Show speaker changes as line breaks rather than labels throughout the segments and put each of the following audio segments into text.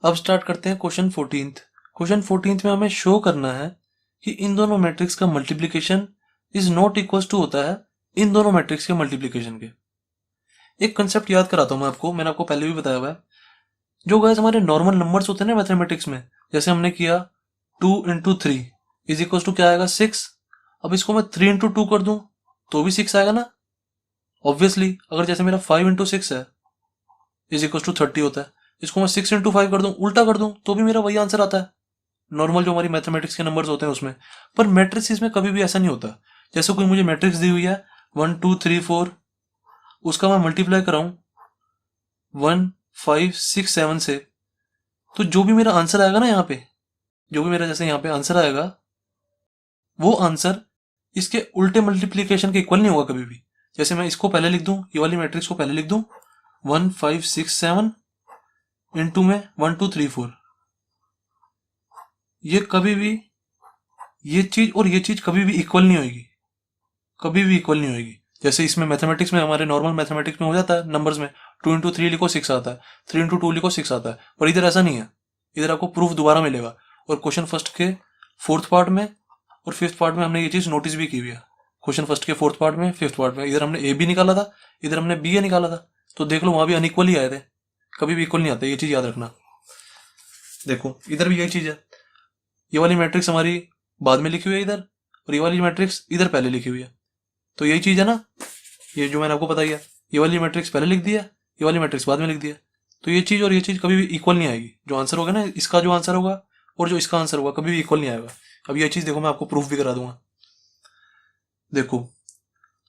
अब स्टार्ट करते हैं क्वेश्चन 14th। क्वेश्चन 14th में हमें शो करना है कि इन दोनों मैट्रिक्स का multiplication is not equal to होता है इन दोनों मैट्रिक्स के मल्टीप्लिकेशन के। एक कंसेप्ट याद कराता हूं मैं आपको, मैंने आपको पहले भी बताया हुआ है। जो गाइस हमारे नॉर्मल नंबर्स होते हैं ना मैथमेटिक्स में, जैसे हमने किया 2 इंटू 3 इज इक्वल टू क्या आएगा 6। अब इसको मैं 3 इंटू 2 कर दूं तो भी 6 आएगा ना ऑब्वियसली। अगर जैसे मेरा 5 इंटू 6 है इज इक्वल टू 30 होता है, इसको मैं 6 इंटू 5 कर दूं, उल्टा कर दूं तो भी मेरा वही आंसर आता है नॉर्मल जो हमारी मैथमेटिक्स के नंबर्स होते हैं उसमें। पर मैट्रिक्स में कभी भी ऐसा नहीं होता। जैसे कोई मुझे मैट्रिक्स दी हुई है 1 2 3 4, उसका मैं मल्टीप्लाई कराऊं 1 5 6 7 से, तो जो भी मेरा आंसर आएगा ना यहाँ पे, जो भी मेरा जैसे यहाँ पे आंसर आएगा वो आंसर इसके उल्टे मल्टीप्लीकेशन के इक्वल नहीं होगा कभी भी। जैसे मैं इसको पहले लिख दूं, ये वाली मैट्रिक्स को पहले लिख दूं 1 5 6 7 इंटू में 1 2 3 4, ये कभी भी ये चीज और ये चीज कभी भी इक्वल नहीं होगी, कभी भी इक्वल नहीं होगी। जैसे इसमें मैथमेटिक्स में, हमारे नॉर्मल मैथमेटिक्स में हो जाता है नंबर्स में 2 इंटू 3 लिखो 6 आता है, 3 इंटू 2 लिखो 6 आता है, पर इधर ऐसा नहीं है। इधर आपको प्रूफ दोबारा मिलेगा। और क्वेश्चन फर्स्ट के 4th पार्ट में और 5th पार्ट में हमने ये चीज नोटिस भी की हुई है। क्वेश्चन फर्स्ट के 4th पार्ट में 5th पार्ट में इधर हमने ए बी निकाला था, इधर हमने बी ए निकाला था, तो देख लो वहां भी अनइक्वल ही आए थे, कभी भी इक्वल नहीं आते, ये चीज याद रखना। देखो इधर भी यही चीज है, ये वाली मैट्रिक्स हमारी बाद में लिखी हुई है इधर, और ये वाली मैट्रिक्स इधर पहले लिखी हुई है, तो यही चीज है ना। ये जो मैंने आपको बताई है, ये वाली मैट्रिक्स पहले लिख दिया, ये वाली मैट्रिक्स बाद में लिख दिया, तो ये चीज और ये चीज कभी भी इक्वल नहीं आएगी। जो आंसर होगा ना, इसका जो आंसर होगा और जो इसका आंसर होगा कभी भी इक्वल नहीं आएगा। अब ये चीज देखो, मैं आपको प्रूफ भी करा दूंगा। देखो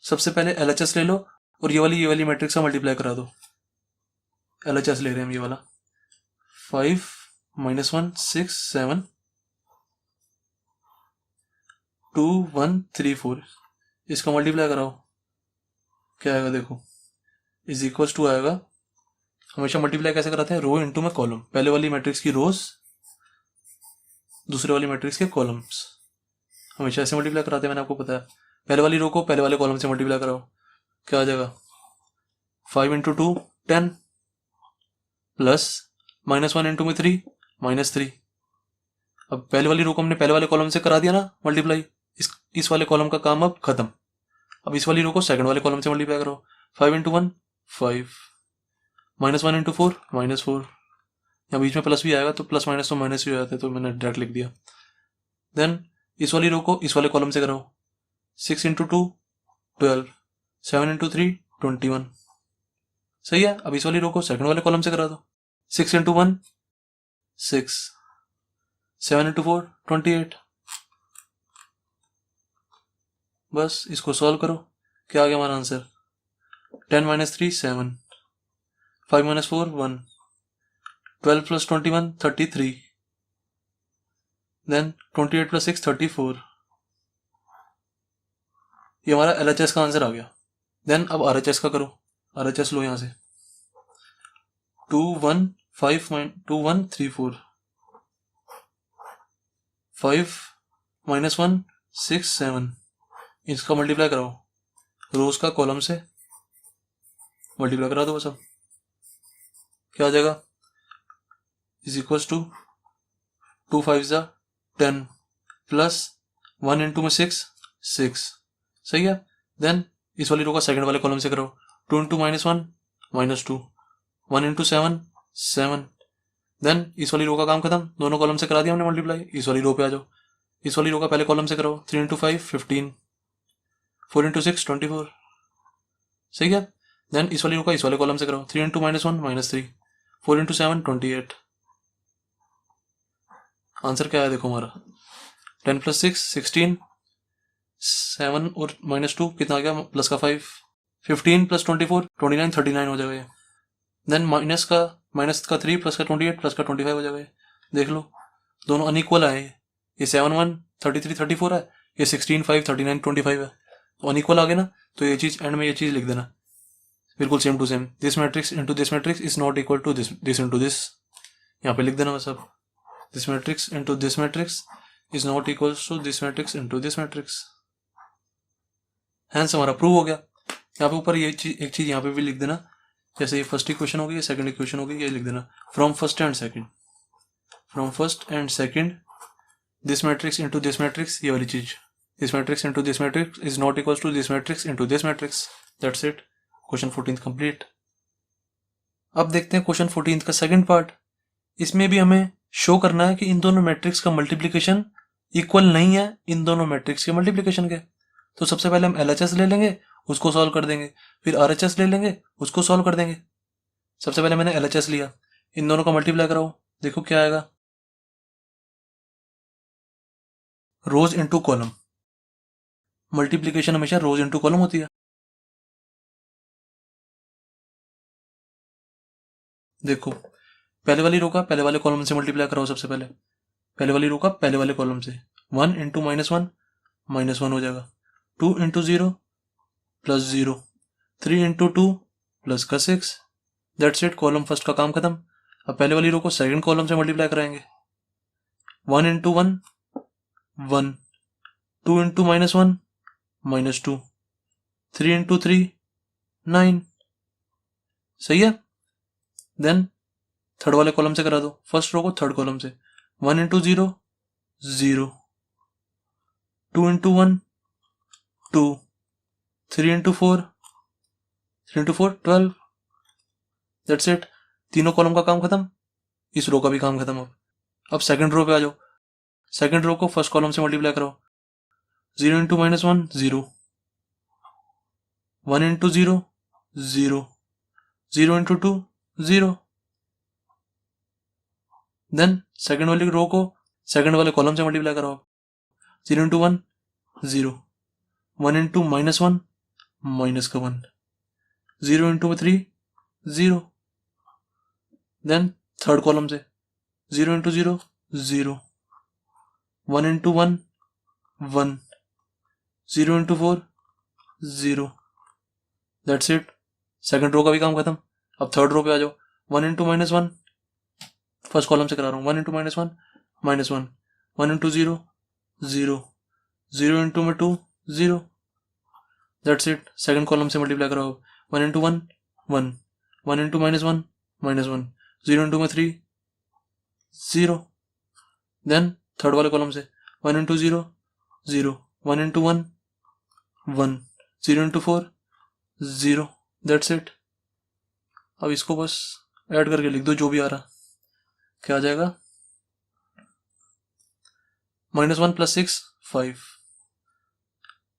सबसे पहले LHS ले लो और ये वाली मैट्रिक्स का मल्टीप्लाई करा दो। LHS ले रहे हैं हम, ये वाला 5 -1 6 7 2 1 3 4, इसका मल्टीप्लाई कराओ, क्या आएगा देखो, इज इक्वल टू आएगा। हमेशा मल्टीप्लाई कैसे कराते हैं, रो इनटू में कॉलम, पहले वाली मैट्रिक्स की रोज, दूसरे वाली मैट्रिक्स के कॉलम्स, हमेशा ऐसे मल्टीप्लाई कराते हैं, मैंने आपको पता है। पहले वाली रो को पहले वाले कॉलम से मल्टीप्लाई कराओ, क्या आ जाएगा 5 इंटू 2 10 प्लस -1 इंटू में 3 -3। अब पहले वाली रो को हमने पहले वाले कॉलम से करा दिया ना मल्टीप्लाई, इस वाले कॉलम का काम अब खत्म। अब इस वाली रो को सेकंड वाले कॉलम से मल्टीप्लाई करो, 5 इंटू 1 5, -1 इंटू 4 -4, यहाँ बीच में प्लस भी आएगा तो प्लस माइनस तो माइनस ही हो जाता है, तो मैंने डायरेक्ट लिख दिया। देन इस वाली रो को इस वाले कॉलम से कराओ, 6 इंटू 2 12, 7 इंटू 3 21, सही है। अब इस वाली रो को सेकंड वाले कॉलम से करा दो, 6 इंटू 1 6, 7 इंटू 4 28, बस इसको सॉल्व करो, क्या आ गया हमारा आंसर 10 - 3 7, 5 - 4 1, 12 + 21 33, देन 28 + 6 34, ये हमारा LHS का आंसर आ गया। देन अब RHS का करो, RHS लो यहां से 2 1 5 2 1 3 4, 5 -1 6 7, इसका मल्टीप्लाई कराओ, रोज का कॉलम से मल्टीप्लाई करा दो सब, क्या आ जाएगा is equal to 2 5 10 plus 1 into में 6 6, सही है। देन इस वाली रो का सेकंड वाले कॉलम से करो, 2 इंटू -1 -2, 1 इंटू 7 7, देन इस वाली रो का काम खत्म, दोनों कॉलम से करा दिया हमने मल्टीप्लाई। इस वाली रो पे आ जाओ, इस वाली रो का पहले कॉलम से करो, 3 इंटू 5 15, 4 इंटू 6 24, सही है। देन इस वाली रो का इस वाले कॉलम से करो, 3 इंटू -1 -3, 4 इंटू 7 28, आंसर क्या है देखो हमारा 10 + 6 16, 7 और -2 कितना आ गया, प्लस का 5, 15 + 24 29 39 हो जाएगा। देन माइनस का 3 प्लस का 28 प्लस का 25 हो जाएगा। देख लो दोनों अनइक्वल आए, ये 7 1 33 34 है, ये 16 5 39 25 है, तो अनइक्वल आ गए ना। तो ये चीज एंड में ये चीज लिख देना बिल्कुल same to same, this matrix into this matrix is not equal to this into this, यहाँ पे लिख देना बस। अब this matrix into this matrix is not equal to this matrix into this matrix, hence हमारा प्रूव हो गया। यहाँ पे ऊपर ये चीज, एक चीज यहाँ पे भी लिख देना, जैसे ये फर्स्ट इक्वेशन होगी, ये सेकंड इक्वेशन होगी, ये लिख देना from first and second, from first and second this matrix into this matrix, ये वाली चीज, this matrix into this matrix is not equal to this matrix into this matrix. That's it, question 14 complete. अब देखते हैं question 14 का second part. इसमें भी हमें शो करना है कि इन दोनों मैट्रिक्स का मल्टीप्लिकेशन इक्वल नहीं है इन दोनों मैट्रिक्स के मल्टीप्लिकेशन के। तो सबसे पहले हम LHS ले लेंगे, उसको सॉल्व कर देंगे, फिर RHS ले लेंगे, उसको सॉल्व कर देंगे। सबसे पहले मैंने LHS लिया, इन दोनों का मल्टीप्लाई कराओ, देखो क्या आएगा, रोज इनटू कॉलम। मल्टीप्लिकेशन हमेशा रोज इनटू कॉलम होती है। देखो पहले वाली रो का पहले वाले कॉलम से मल्टीप्लाई कराओ, सबसे पहले पहले वाली रो का पहले वाले कॉलम से, 1 इंटू -1 -1 हो जाएगा, 2 इंटू 0 प्लस 0, 3 इंटू 2 प्लस का 6। दैट्स इट, कॉलम फर्स्ट का काम खत्म। अब पहले वाली रो को सेकंड कॉलम से मल्टीप्लाई कराएंगे, 1 इंटू 1 1, 2 इंटू -1 -2, 3 इंटू 3 9। सही है। देन थर्ड वाले कॉलम से करा दो, फर्स्ट रो को थर्ड कॉलम से, 1 into 0 0, 2 into 1 2, 3 into 4 12। That's it, तीनों कॉलम का काम खत्म, इस रो का भी काम खत्म। अब सेकंड रो पे आ जाओ, सेकंड रो को फर्स्ट कॉलम से मल्टीप्लाई करो, 0 into -1 0, 1 into 0 0, 0 into 2 0। Then second वाली रो को सेकंड वाले कॉलम से मल्टीप्लाई करो, 0 इंटू 1 0, 1 इंटू -1 माइनस का 1, 0 इंटू 3 0। देन थर्ड कॉलम से 0 into 0 0, 1 into 1 1, 0 into 4 0। That's it, second row का भी काम खत्म। अब थर्ड रो पे आ जाओ, 1 इंटू -1 फर्स्ट कॉलम से करा रहा हूँ, 1 into -1 -1, 1 into 0 0, 0 into 2 0। That's it, second column से मल्टीप्लाई कराओ, 1 into 1 1, 1 into -1 -1, 0 into 3 0। Then third वाले कॉलम से 1 into 0 0, 1 into 1 1, 0 into 4 0। That's it. अब इसको बस ऐड करके लिख दो जो भी आ रहा, क्या आ जाएगा, -1 + 6 5,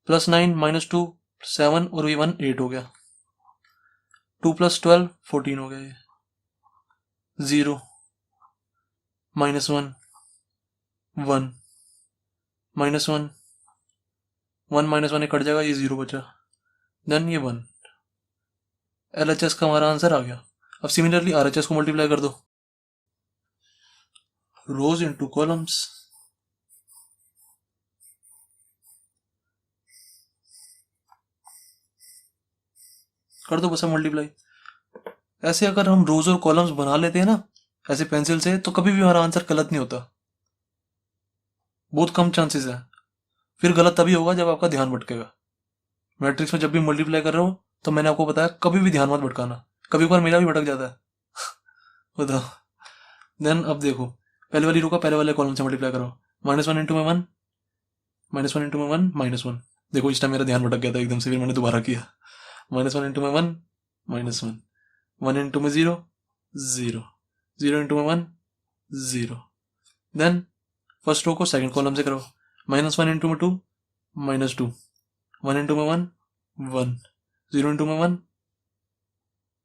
+9 -2 7 और 1 8 हो गया, 2 + 12 14 हो गया, ये 0 -1 1 -1 1 -1 ये कट जाएगा, ये 0 बचा, देन ये 1। LHS का हमारा आंसर आ गया। अब सिमिलरली RHS को मल्टीप्लाई कर दो, रोज इनटू कॉलम्स, कर दो बस मल्टीप्लाई। ऐसे अगर हम रोज और कॉलम्स बना लेते हैं ना ऐसे पेंसिल से, तो कभी भी हमारा आंसर गलत नहीं होता, बहुत कम चांसेस है। फिर गलत तभी होगा जब आपका ध्यान भटकेगा। मैट्रिक्स में जब भी मल्टीप्लाई कर रहे हो तो मैंने आपको बताया कभी भी ध्यान मत भटकाना, कभी कभार मेरा भी भटक जाता है बताओ। देन अब देखो, पहले वाली रो का पहले वाले कॉलम से मल्टीप्लाई करो, -1 इंटू में 1 -1 इंटू में 1 -1। देखो इस टाइम मेरा ध्यान भटक गया था एकदम से, फिर मैंने दोबारा किया, -1 इंटू में 1 -1, 1 इंटू में 0 0, 0 इंटू में 1 0। देन फर्स्ट रो को सेकंड कॉलम से करो, -1 इंटू में 2 -2, 1 इंटू में 1 1, 0 इंटू में 1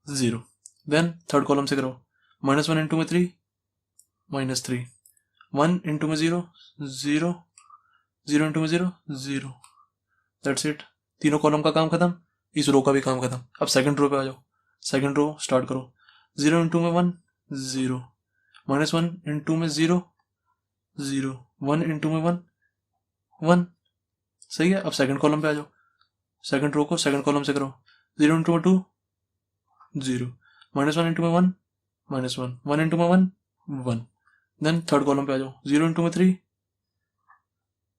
0। देन थर्ड कॉलम से करो, -1 इंटू में 3 -3, 1 इंटू में 0 0, 0 इंटू में 0 0। दैट्स इट, तीनों कॉलम का काम खत्म, इस रो का भी काम खत्म। अब सेकंड रो पे आ जाओ, सेकंड रो स्टार्ट करो, 0 इंटू में 1 0, -1 इंटू में 0 0, 1 इंटू में 1 1। सही है। अब सेकंड कॉलम पे आ जाओ, सेकंड रो को सेकंड कॉलम से करो, 0 इंटू में 2 0, -1 इंटू में 1 -1, 1 इंटू में 1 1। देन थर्ड कॉलम पे आ जाओ, 0 इंटू में 3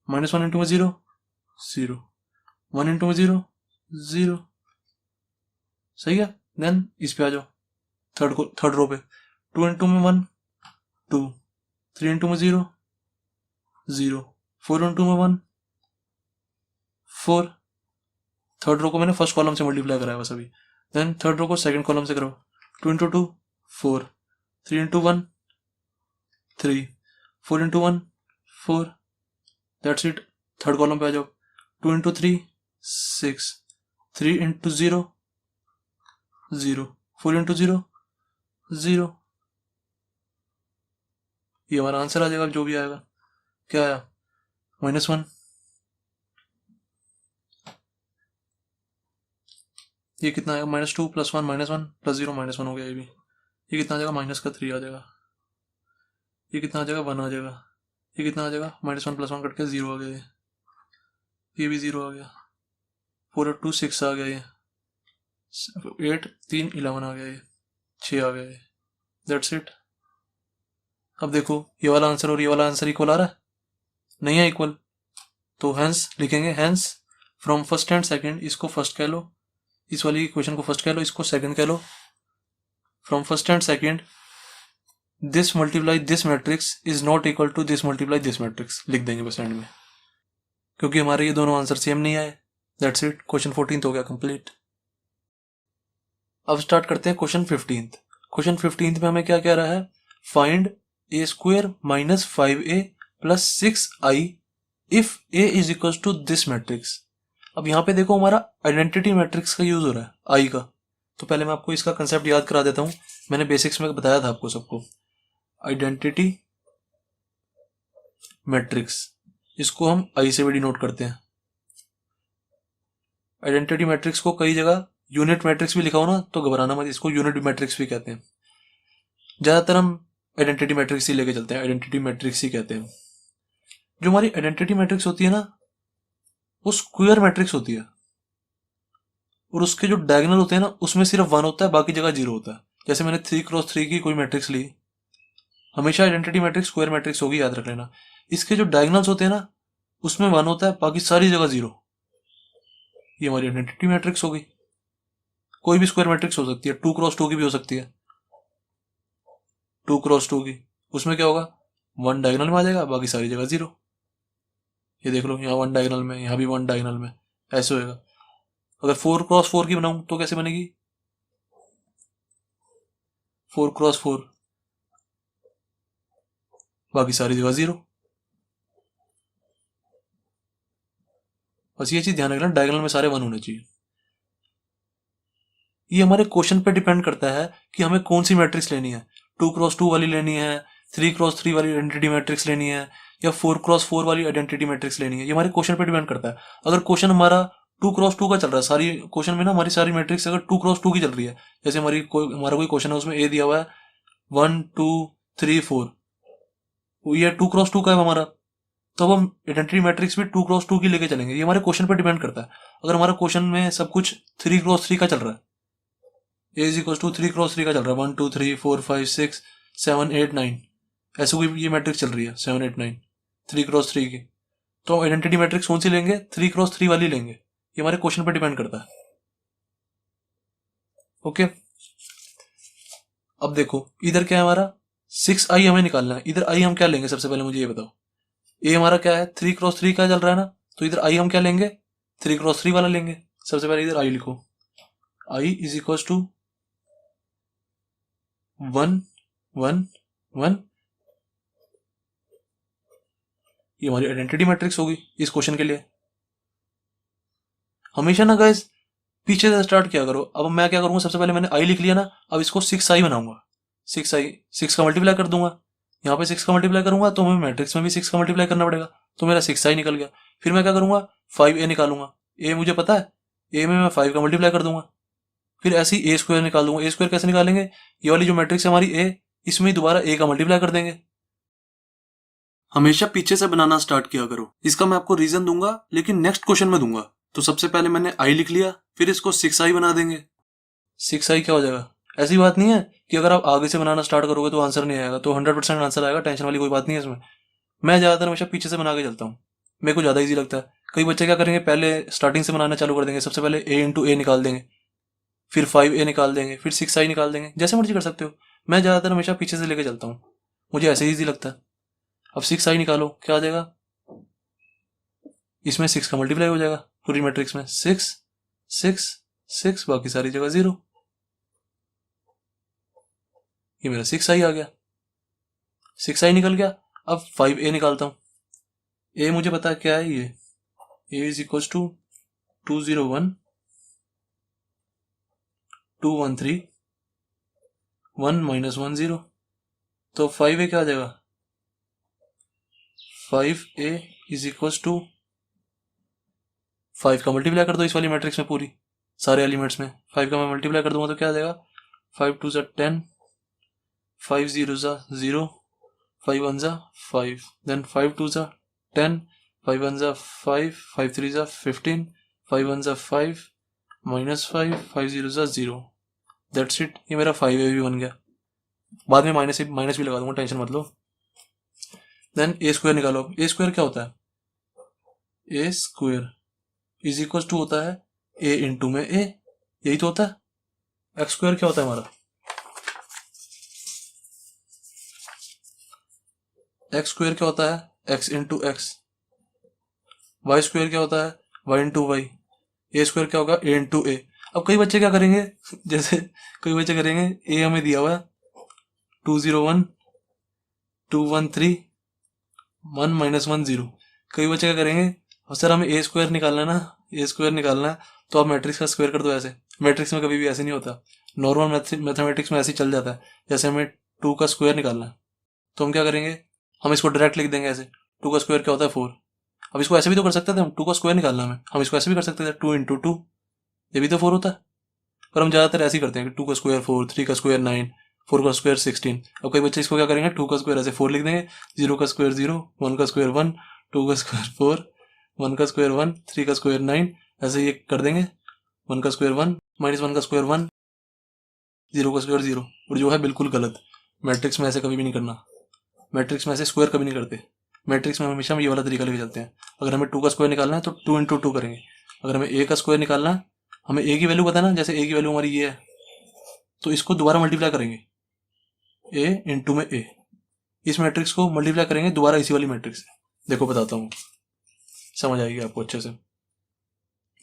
-1 इंटू में 0 0, 1 इंटू में 0 0। सही है। देन इस पे आ जाओ, थर्ड रो पे, 2 इंटू में 1 2, 3 इंटू में 0 0, 4 इंटू में 1 4, थर्ड रो को मैंने फर्स्ट कॉलम से मल्टीप्लाई कराया बस अभी, देन थर्ड रो को सेकंड कॉलम से करो, 2 into 2 4, 3 into 1 3, 4 into 1 4, that's it. Third column पे आ जाओ, 2 इंटू 3 6, 3 इंटू 0 0, 4 इंटू 0 0। ये हमारा आंसर आ जाएगा जो भी आएगा। क्या आया? -1। ये कितना आएगा? -2 + 1 -1 + 0 -1 हो गया ये भी। ये कितना आ जाएगा? -3 आ जाएगा। ये कितना आ जाएगा? 1 आ जाएगा। ये कितना आ जाएगा? -1 + 1 कट के 0 आ गया ये भी 0 आ गया। 4 और 2 6 आ गया ये, 8 3 11 आ गया ये, 6 आ गया ये, दैट्स इट। अब देखो ये वाला आंसर और ये वाला आंसर इक्वल आ रहा है? नहीं है इक्वल, तो हेंस लिखेंगे, hence from first and second, इसको फर्स्ट कह लो, इस वाली इक्वेशन को फर्स्ट कह लो, इसको सेकंड कह लो। From first and second this multiply this matrix is not equal to this multiply this matrix लिख देंगे बस एंड में, क्योंकि हमारे ये दोनों आंसर सेम नहीं आए। दैट्स इट, क्वेश्चन 14 हो गया कंप्लीट। अब स्टार्ट करते हैं क्वेश्चन 15। क्वेश्चन 15 में हमें क्या कह रहा है? Find a² - 5a + 6i if a is equal to this matrix. अब यहाँ पे देखो हमारा आइडेंटिटी मैट्रिक्स का यूज हो रहा है आई का, तो पहले मैं आपको इसका कंसेप्ट याद करा देता हूँ। मैंने बेसिक्स में बताया था आपको सबको, आइडेंटिटी मैट्रिक्स, इसको हम आई से भी डिनोट करते हैं। आइडेंटिटी मैट्रिक्स को कई जगह यूनिट मैट्रिक्स भी लिखा हो ना तो घबराना मत, इसको यूनिट मैट्रिक्स भी कहते हैं। ज्यादातर हम आइडेंटिटी मैट्रिक्स ही लेके चलते हैं, आइडेंटिटी मैट्रिक्स ही कहते हैं। जो हमारी आइडेंटिटी मैट्रिक्स होती है ना, वो स्क्वायर मैट्रिक्स होती है, और उसके जो डायगोनल होते हैं ना उसमें सिर्फ 1 होता है, बाकी जगह 0 होता है। जैसे मैंने 3x3 की कोई मैट्रिक्स ली, हमेशा आइडेंटिटी मैट्रिक्स स्क्वायर मैट्रिक्स होगी, याद रख लेना। इसके जो डायगोनल्स होते हैं ना उसमें 1 होता है, बाकी सारी जगह 0। ये हमारी आइडेंटिटी मैट्रिक्स होगी। कोई भी स्क्वायर मैट्रिक्स हो सकती है, 2x2 की भी हो सकती है, 2x2 की, उसमें क्या होगा? 1 डायगोनल में आ जाएगा, बाकी सारी जगह 0। ये देख लो, यहाँ 1 डायगोनल में, यहाँ भी 1 डायगोनल में, ऐसे होएगा। अगर 4x4 की बनाऊं तो कैसे बनेगी? 4x4, बाकी सारी जगह 0। बस ये चीज ध्यान रखना, डायगोनल में सारे 1 होने चाहिए। ये हमारे क्वेश्चन पे डिपेंड करता है कि हमें कौन सी मैट्रिक्स लेनी है, 2x2 वाली लेनी है, 3x3 वाली आइडेंटिटी मैट्रिक्स लेनी है, या 4x4 वाली आइडेंटिटी मैट्रिक्स लेनी है। ये हमारे क्वेश्चन पे डिपेंड करता है। अगर क्वेश्चन हमारा 2x2 का चल रहा है, सारी क्वेश्चन में ना हमारी सारी मैट्रिक्स अगर 2x2 की चल रही है, जैसे हमारा कोई क्वेश्चन है उसमें ए दिया हुआ है 1 2 3 4, ये 2x2 का है हमारा, तो अब हम आइडेंटिटी मैट्रिक्स भी 2x2 की लेके चलेंगे। ये हमारे क्वेश्चन पे डिपेंड करता है। अगर हमारा क्वेश्चन में सब कुछ 3x3 का चल रहा है, ए इज इक्वल टू 3x3 का चल रहा है, 1 2 3 4 5 6 7 8 9, ऐसे कोई ये मैट्रिक्स चल रही है 7 8 9 3x3 की, तो हम आइडेंटिटी मैट्रिक्स कौन सी लेंगे? 3x3 वाली लेंगे। ये हमारे क्वेश्चन पे डिपेंड करता है। ओके, अब देखो इधर क्या है हमारा 6i हमें निकालना है। इधर आई हम क्या लेंगे? सबसे पहले मुझे ये बताओ, ए हमारा क्या है? 3x3 का चल रहा है ना, तो इधर आई हम क्या लेंगे? 3x3 वाला लेंगे। सबसे पहले इधर आई लिखो, आई इज इक्वल टू 1 1 1। ये हमारी आइडेंटिटी मैट्रिक्स होगी इस क्वेश्चन के लिए। हमेशा ना गाइस पीछे से स्टार्ट किया करो। अब मैं क्या करूंगा, सबसे पहले मैंने आई लिख लिया ना, अब इसको 6i बनाऊंगा। 6i, 6 का मल्टीप्लाई कर दूंगा, यहाँ पे 6 का मल्टीप्लाई करूंगा तो हमें मैट्रिक्स में भी 6 का मल्टीप्लाई करना पड़ेगा, तो मेरा 6i निकल गया। फिर मैं क्या करूंगा, 5a निकालूंगा। ए मुझे पता है, ए में मैं 5 का मल्टीप्लाई कर दूंगा। फिर ऐसे ही a² निकाल दूंगा। a² कैसे निकालेंगे? ये वाली जो मैट्रिक्स है हमारी ए, इसमें दोबारा a का मल्टीप्लाई कर देंगे। हमेशा पीछे से बनाना स्टार्ट किया करो। इसका मैं आपको रीजन दूंगा, लेकिन नेक्स्ट क्वेश्चन में दूंगा। तो सबसे पहले मैंने आई लिख लिया, फिर इसको 6i बना देंगे। 6i क्या हो जाएगा? ऐसी बात नहीं है कि अगर आप आगे से बनाना स्टार्ट करोगे तो आंसर नहीं आएगा, तो 100% आंसर आएगा, टेंशन वाली कोई बात नहीं है इसमें। मैं ज्यादातर हमेशा पीछे से बना के चलता हूँ, मेरे को ज्यादा ईजी लगता है। कई बच्चे क्या करेंगे, पहले स्टार्टिंग से बनाना चालू कर देंगे। सबसे पहले a इंटू ए निकाल देंगे, फिर 5a निकाल देंगे, फिर 6i निकाल देंगे। जैसे मर्जी कर सकते हो, मैं ज्यादातर हमेशा पीछे से लेके चलता हूँ, मुझे ऐसे ईजी लगता है। अब 6i निकालो, क्या आ जाएगा, इसमें 6 का मल्टीप्लाई हो जाएगा पूरी मैट्रिक्स में, 6 6 6, बाकी सारी जगह 0। ये मेरा 6i आ गया, 6i निकल गया। अब 5a निकालता हूं। a मुझे पता है क्या है, ये a is equal to 201 213 1 minus 10। तो 5a क्या आ जाएगा, 5a इज इक्वल टू 5 का मल्टीप्लाई कर दो इस वाली मैट्रिक्स में पूरी सारे एलिमेंट्स में, 5 का मैं मल्टीप्लाई कर दूंगा तो क्या आ जाएगा, 5 2 ज़ा 10, 5 0 ज़ा 0, 5 1 ज़ा 5, देन 5 2 ज़ा 10, 5 1 ज़ा 5, 5 3 ज़ा 15, 5 1 ज़ा 5 माइनस 5, 5 0 ज़ा 0। दैट्स इट, ये मेरा 5a भी बन गया। बाद में माइनस भी लगा दूंगा, टेंशन मत लो। देन ए स्क्वायर निकालो। ए स्क्वायर क्या होता है, ए स्क्वायर इज इक्वल टू होता है ए इंटू में ए, यही तो होता है। एक्स स्क्वायर क्या होता है हमारा, एक्स स्क्वायर क्या होता है, x into x. Y square क्या होता है, y into y. A square क्या होगा, ए इंटू ए। अब कई बच्चे क्या करेंगे जैसे कई बच्चे करेंगे, ए हमें दिया हुआ है 201 213 1 माइनस 10। कई बच्चे क्या करेंगे, और सर हमें ए स्क्वायर निकालना है ना, ए स्क्वायर निकालना है तो आप मैट्रिक्स का स्क्वायर कर दो। ऐसे मैट्रिक्स में कभी भी ऐसे नहीं होता, नॉर्मल मैथमेटिक्स में ऐसे ही चल जाता है। जैसे हमें 2 का स्क्वायर निकालना है तो हम क्या करेंगे, हम इसको डायरेक्ट लिख देंगे ऐसे, 2 का स्क्वायर क्या होता है 4। अब इसको ऐसे भी तो कर सकते थे हम, 2 का स्क्वायर निकालना हमें, हम इसको ऐसे भी कर सकते थे 2 इंटू 2, ये भी तो 4 होता है। पर हम ज़्यादातर ऐसे ही करते हैं कि 2 का स्क्वायर 4, 3 का स्क्वायर 9, 4 का स्क्वायर 16। अब कई बच्चे इसको क्या करेंगे, 2 का स्क्वायर ऐसे 4 लिख देंगे, 0 का स्क्वायर 0, 1 का स्क्वायर 1, 2 का स्क्वायर 4, 1 का स्क्वायर 1, 3 का स्क्वायर 9, ऐसे ये कर देंगे। 1 का स्क्वायर 1 माइनस 1 का स्क्वायर 1, 0 का स्क्वायर 0। और जो है बिल्कुल गलत, मैट्रिक्स में ऐसे कभी भी नहीं करना, मैट्रिक्स में ऐसे स्क्वायर कभी नहीं करते। मैट्रिक्स में हमेशा हम ये वाला तरीका लेके चलते हैं। अगर हमें 2 का स्क्वायर निकालना है तो 2 इंटू 2 करेंगे। अगर हमें ए का स्क्वायर निकालना है, हमें ए की वैल्यू पता है ना, जैसे ए की वैल्यू हमारी ये है तो इसको दोबारा मल्टीप्लाई करेंगे, ए इंटू में ए। इस मैट्रिक्स को मल्टीप्लाई करेंगे दोबारा इसी वाली मैट्रिक्स से। देखो बताता हूँ, समझ आएगी आपको अच्छे से।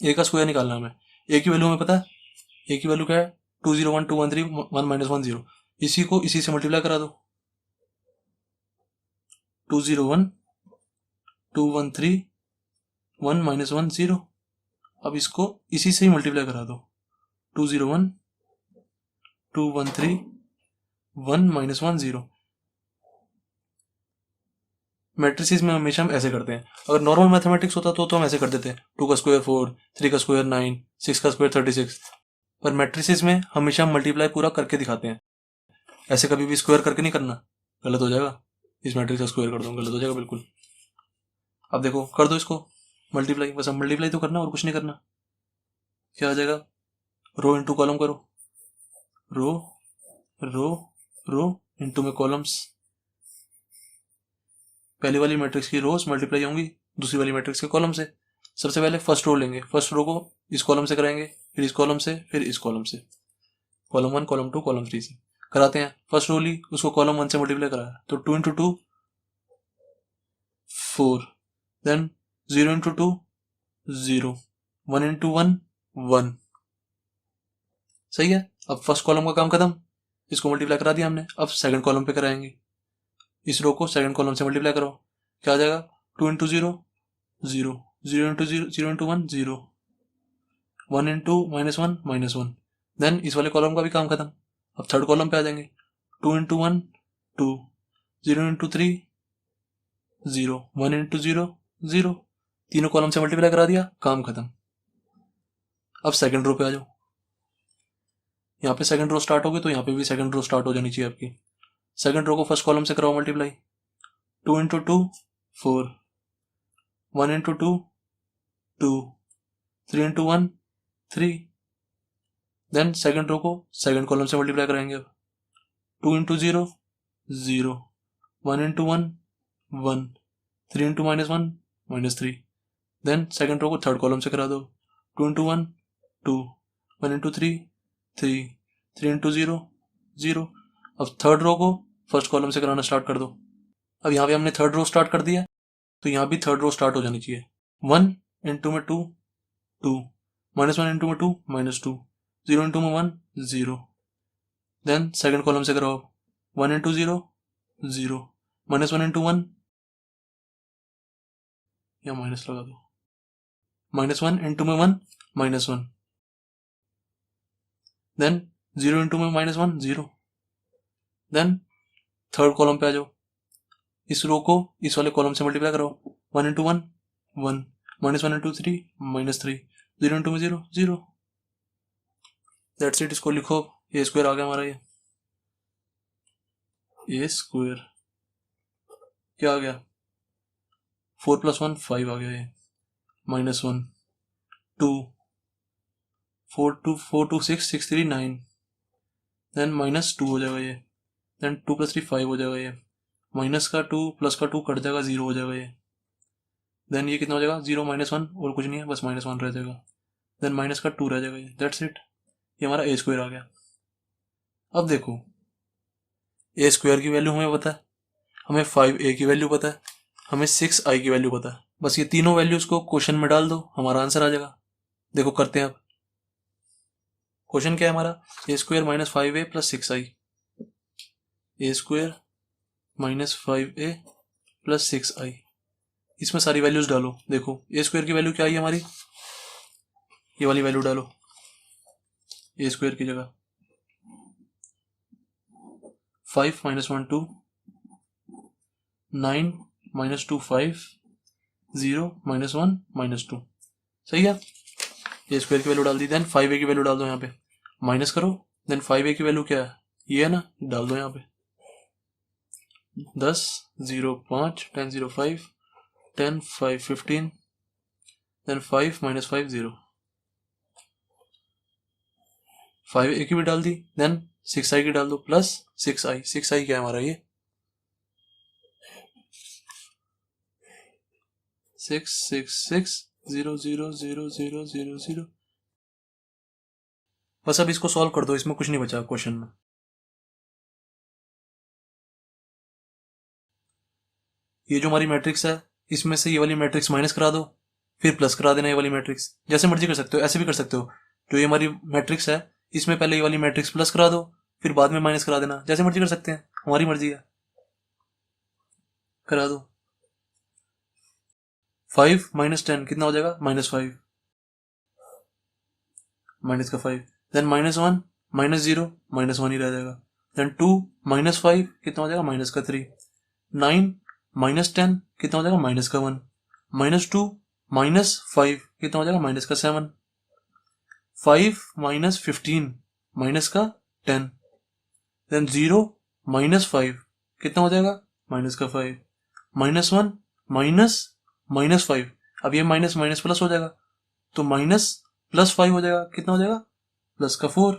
ए का स्क्वायर निकालना हमें, ए की वैल्यू हमें पता है, ए की वैल्यू क्या है 201 213 1 माइनस 10। इसी को इसी से मल्टीप्लाई करा दो, 201 213 1 माइनस 10। अब इसको इसी से ही मल्टीप्लाई करा दो, 201 213 1 माइनस 10। मैट्रिसेस में हमेशा हम ऐसे करते हैं। अगर नॉर्मल मैथमेटिक्स होता तो हम ऐसे कर देते हैं, 2 का स्क्वायर 4, 3 का स्क्वायर 9, 6 का स्क्वायर 36। पर मैट्रिसेस में हमेशा हम मल्टीप्लाई पूरा करके दिखाते हैं, ऐसे कभी भी स्क्वायर करके नहीं करना, गलत हो जाएगा। इस मैट्रिक्स का स्क्वायर कर दो, गलत हो जाएगा बिल्कुल। अब देखो कर दो इसको मल्टीप्लाई, बस अब मल्टीप्लाई तो करना और कुछ नहीं करना। क्या आ जाएगा, रो इंटू कॉलम करो, रो रो रो इंटू में कॉलम्स। पहली वाली मैट्रिक्स की रोज मल्टीप्लाई होंगी दूसरी वाली मैट्रिक्स के कॉलम से। सबसे पहले फर्स्ट रो लेंगे, फर्स्ट रो को इस कॉलम से कराएंगे, फिर इस कॉलम से, फिर इस कॉलम से, कॉलम 1 कॉलम 2 कॉलम 3 से कराते हैं। फर्स्ट रो ली, उसको कॉलम 1 से मल्टीप्लाई कराया तो 2 इंटू 2 4, देन 0 इंटू 2 0, 1 इंटू 1 1। सही है। अब फर्स्ट कॉलम का काम खत्म, इसको मल्टीप्लाई करा दिया हमने। अब सेकंड कॉलम पे कराएंगे, इस रो को सेकंड कॉलम से मल्टीप्लाई करो, क्या आ जाएगा 2 into 0 0, 0 into 0 0 into 1 0, 1 into minus 1 minus 1। Then इस वाले कॉलम का भी काम खत्म। अब थर्ड कॉलम पे आ जाएंगे, 2 इंटू 1 2, 0 इंटू 3 0, 1 इंटू 0 0। तीनों कॉलम से मल्टीप्लाई करा दिया, काम खत्म। अब सेकंड रो पे आ जाओ, यहाँ पे सेकंड रो स्टार्ट होगी तो यहाँ पे भी सेकंड रो स्टार्ट हो जानी चाहिए आपकी। सेकंड रो को फर्स्ट कॉलम से कराओ multiply, 2 into 2 4, 1 into 2 2, 3 into 1 3। Then second row को सेकंड कॉलम से मल्टीप्लाई कराएंगे, अब 2 into 0 0, 1 into 1 1, 3 into minus 1 minus 3। Then second row को थर्ड कॉलम से करा दो, 2 इंटू 1 2, 1 इंटू 3 3, 3 इंटू 0 0। अब थर्ड रो को फर्स्ट कॉलम से कराना स्टार्ट कर दो, अब यहाँ पे हमने थर्ड रो स्टार्ट कर दिया, तो यहाँ भी थर्ड रो स्टार्ट हो जानी चाहिए। 1 इंटू में 2 2, -1 इंटू में 2 -2, 0 इंटू में 1 0। देन सेकंड कॉलम से कराओ, 1 इंटू 0 0, -1 इंटू 1 या माइनस लगा दो, -1 इंटू में 1 -1, देन 0 इंटू में -1 0। देन थर्ड कॉलम पे आ जाओ, इस रो को इस वाले कॉलम से मल्टीप्लाई कराओ, 1 इंटू 1 1, -1 इंटू 3 -3, 0 इंटू में 0 0। That's it. इसको लिखो, ए स्क्वायर आ गया हमारा। ये ए स्क्वायर क्या आ गया, 4 + 1 5 आ गया। ये -1 2, 4 2 6 6 3 9, देन -2 हो जाएगा ये, देन 2 + 3 5 हो जाएगा। ये माइनस का 2 प्लस का 2 कट जाएगा, 0 हो जाएगा ये। देन ये कितना हो जाएगा, 0 -1 और कुछ नहीं है, बस -1 रह जाएगा। देन माइनस का 2 रह जाएगा। ये दैट्स इट, ये हमारा ए स्क्वायर आ गया। अब देखो, ए स्क्वायर की वैल्यू हमें पता है, हमें 5a की वैल्यू पता है, हमें 6i की वैल्यू पता है। बस ये तीनों वैल्यूज को क्वेश्चन में डाल दो, हमारा आंसर आ जाएगा। देखो करते हैं अब। क्वेश्चन क्या है हमारा, ए स्क्वायर -5a + 6i, ए स्क्वायर -5a + 6i। इसमें सारी वैल्यूज डालो। देखो ए स्क्वायर की वैल्यू क्या आई हमारी, ये वाली वैल्यू डालो ए स्क्वायर की जगह, 5 -1 2, 9 -2 5, 0 -1 -2। सही है, ए स्क्वायर की वैल्यू डाल दी। देन 5a की वैल्यू डाल दो यहाँ पे, माइनस करो। देन 5a की वैल्यू क्या है, ये है ना, डाल दो यहाँ पे, 10 0 5 10 0 5 10 5 15, देन 5 -5 0, 5a की भी डाल दी। देन 6i की डाल दो प्लस 6i। 6i क्या है हमारा, ये 6 6 6 0 0 0 0 0 0। बस अब इसको सॉल्व कर दो, इसमें कुछ नहीं बचा क्वेश्चन में। ये जो हमारी मैट्रिक्स है, इसमें से ये वाली मैट्रिक्स माइनस करा दो, फिर प्लस करा देना ये वाली मैट्रिक्स। जैसे मर्जी कर सकते हो, ऐसे भी कर सकते हो। जो ये हमारी मैट्रिक्स है, इसमें पहले ये वाली मैट्रिक्स प्लस करा दो, फिर बाद में माइनस करा देना। जैसे मर्जी कर सकते हैं, हमारी मर्जी है, करा दो। 5 -10 कितना हो जाएगा, -5, माइनस का 5। देन -1 -0 -1 ही रह जाएगा। देन 2 -5 कितना हो जाएगा, -3। 9 -10 कितना हो जाएगा, -1। -2 -5 कितना हो जाएगा, -7। 5 -15 -10। देन 0 -5 कितना हो जाएगा, -5। -1 -5, अब ये माइनस माइनस प्लस हो जाएगा, तो -+5 हो जाएगा। कितना हो जाएगा, +4।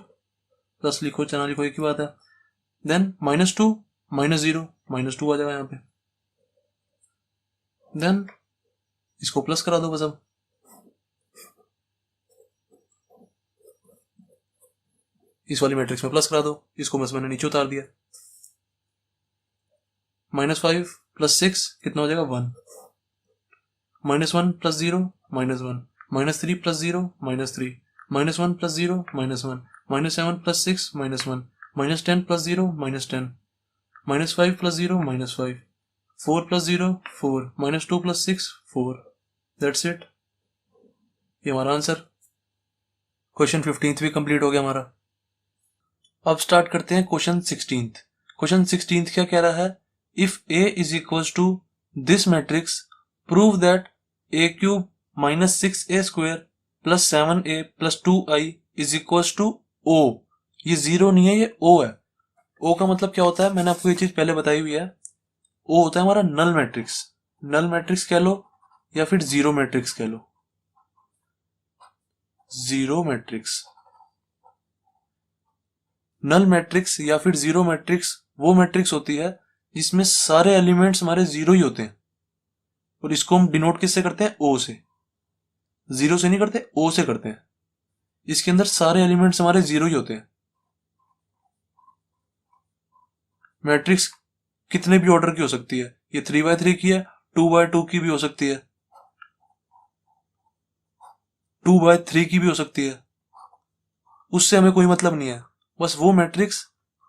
प्लस लिखो चाहे ना लिखो एक ही बात है। देन -2 -0 -2 आ जाएगा यहाँ पे। देन इसको प्लस करा दो बस। अब इस वाली मैट्रिक्स में प्लस करा दो, इसको बस मैंने नीचे उतार दिया। -5 + 6 कितना हो जाएगा, 1। -1 + 0 -1, -3 + 0 -3, -1 + 0 -1, -7 + 6 -1, -10 + 0 -10, -5 + 0 -5, 4 + 0 4, -2 + 6 4। दैट्स इट, ये हमारा आंसर। क्वेश्चन 15th भी कंप्लीट हो गया हमारा। अब स्टार्ट करते हैं क्वेश्चन 16th। क्वेश्चन 16th क्या कह रहा है, if a is equal to this matrix prove that a³ -6a² + 7a + 2i is equal to o। ये 0 नहीं है, ये o है। o का मतलब क्या होता है, मैंने आपको ये चीज पहले बताई हुई है। o होता है हमारा नल मैट्रिक्स। नल मैट्रिक्स कह लो या फिर जीरो मैट्रिक्स कह लो। जीरो मैट्रिक्स, नल मैट्रिक्स या फिर जीरो मैट्रिक्स वो मैट्रिक्स होती है जिसमें सारे एलिमेंट्स हमारे जीरो ही होते हैं, और इसको हम डिनोट किससे करते हैं, ओ से। जीरो से नहीं करते, ओ से करते हैं। इसके अंदर सारे एलिमेंट्स हमारे जीरो ही होते हैं। मैट्रिक्स कितने भी ऑर्डर की हो सकती है, ये 3/3 की है, 2/2 की भी हो सकती है, 2/3 की भी हो सकती है, उससे हमें कोई मतलब नहीं है। बस वो मैट्रिक्स